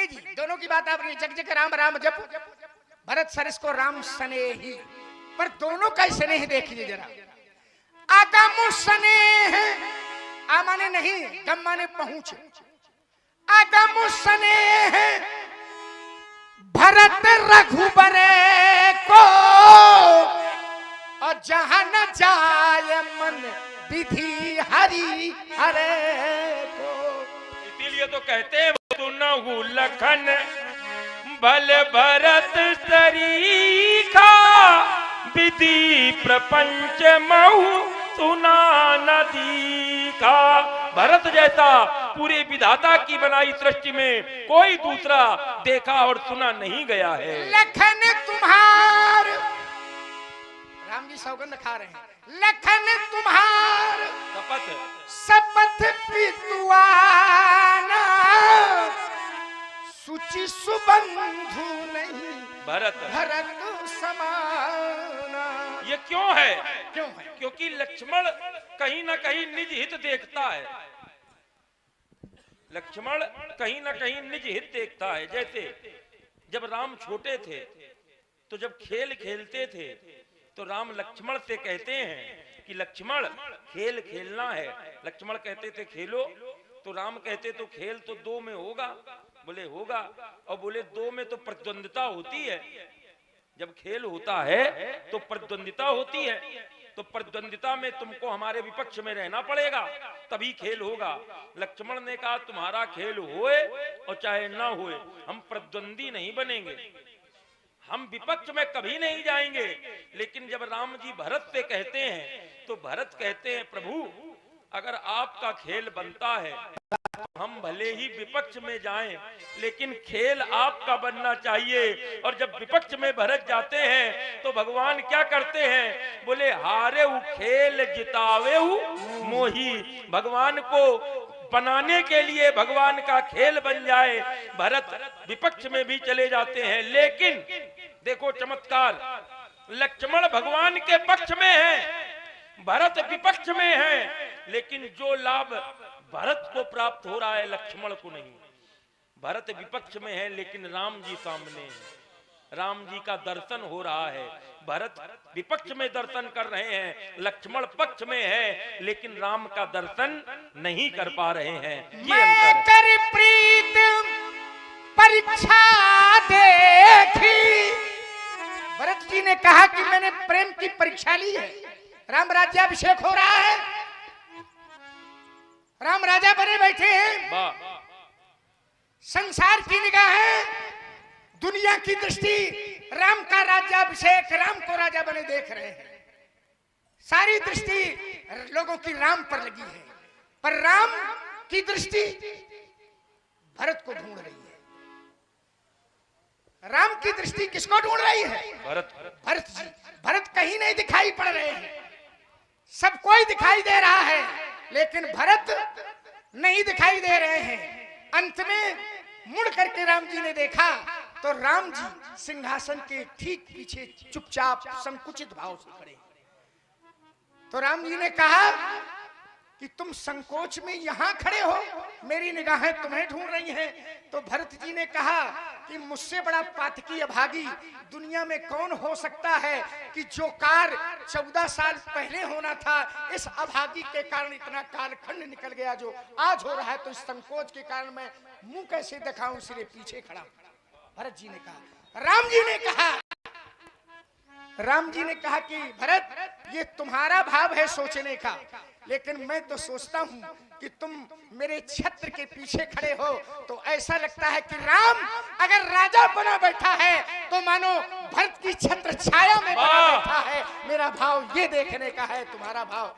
पंडित जी दोनों की बात आपने जग जग राम राम जप, भरत सरस को राम स्नेही, पर दोनों का स्नेह देखिए जरा। आगम स्नेह, आ माने नहीं, गम माने पहुंच। आगम स्नेह भरत रघुबर को, और जहां न जाए मन विधि हरि हरे को। इसीलिए तो कहते हैं सुनहु लखन बल भरत सरीखा, विधि प्रपंच महु सुना न दीखा। भरत जैसा पूरे विधाता की बनाई सृष्टि में कोई दूसरा देखा और सुना नहीं गया है। लखन तुम्हार, राम जी सौगंध खा रहे हैं, लखन तुम्हार शपथ शपथ पितुआना, सुचि सुबंधु नहीं भरत भरत समाना। ये क्यों है? क्यों है? क्योंकि लक्ष्मण कहीं ना कहीं निज हित देखता है। लक्ष्मण कहीं ना कहीं निज हित देखता है। जैसे जब राम छोटे थे तो जब खेल खेलते थे तो राम लक्ष्मण से कहते हैं कि लक्ष्मण खेल खेलना है। लक्ष्मण कहते थे खेलो, तो राम कहते तो खेल तो दो में होगा। बोले होगा, और बोले दो में तो प्रतिद्वंदिता होती है। जब खेल होता है तो प्रतिद्वंदिता होती है, तो प्रतिद्वंदिता में तुमको हमारे विपक्ष में रहना पड़ेगा, तभी खेल होगा। लक्ष्मण ने कहा तुम्हारा खेल होए और चाहे ना होए, हम प्रतिद्वंदी नहीं बनेंगे, हम विपक्ष में कभी नहीं जाएंगे। लेकिन जब राम जी भरत से कहते हैं तो भरत कहते हैं प्रभु अगर आपका खेल बनता है तो हम भले ही विपक्ष में जाएं, लेकिन खेल आपका बनना चाहिए। और जब विपक्ष में भरत जाते हैं तो भगवान क्या करते हैं? बोले हारे खेल जितावे मोही। भगवान को बनाने के लिए भगवान का खेल बन जाए, भरत विपक्ष में भी चले जाते हैं। लेकिन देखो चमत्कार, लक्ष्मण भगवान के पक्ष में है, भरत विपक्ष में है, लेकिन जो लाभ भरत को प्राप्त हो रहा है लक्ष्मण को नहीं। भरत विपक्ष में है लेकिन राम जी सामने है, राम जी का दर्शन हो रहा है। भरत विपक्ष में दर्शन कर रहे हैं, लक्ष्मण पक्ष में है लेकिन राम का दर्शन नहीं कर पा रहे हैं। ये अंतर है। प्रीत परीक्षा देखी, भरत जी ने कहा कि मैंने प्रेम की परीक्षा ली है। राम राज्याभिषेक हो रहा है, राम राजा बने बैठे हैं, संसार की निगाहें, दुनिया की दृष्टि राम का राज्याभिषेक, राम को राजा बने देख रहे हैं। सारी दृष्टि लोगों की राम पर लगी है, पर राम की दृष्टि भरत को ढूंढ रही है। राम की दृष्टि किसको ढूंढ रही है? भरत जी। भरत कहीं नहीं दिखाई पड़ रहे हैं, सब कोई दिखाई दे रहा है लेकिन भरत नहीं दिखाई दे रहे हैं। अंत में मुड़ करके राम जी ने देखा तो राम जी सिंहासन के ठीक पीछे चुपचाप संकुचित भाव से खड़े। तो राम जी ने कहा कि तुम संकोच में यहां खड़े हो, मेरी निगाहें तुम्हें ढूंढ रही हैं। तो भरत जी ने कहा कि मुझसे बड़ा पातकी अभागी दुनिया में कौन हो सकता है कि जो कार्य 14 साल पहले होना था, इस अभागी के कारण इतना कालखंड निकल गया जो आज हो रहा है। तो इस संकोच के कारण मैं मुंह कैसे दिखाऊं, इसलिए पीछे खड़ा। भरत जी ने कहा, राम जी ने कहा, राम जी ने कहा कि भरत ये तुम्हारा भाव है सोचने का, लेकिन मैं तो सोचता हूं कि तुम मेरे छत्र के पीछे खड़े हो तो ऐसा लगता है कि राम अगर राजा बना बैठा है तो मानो भरत की छत्र छाया में बना बैठा है। मेरा भाव ये देखने का है, तुम्हारा भाव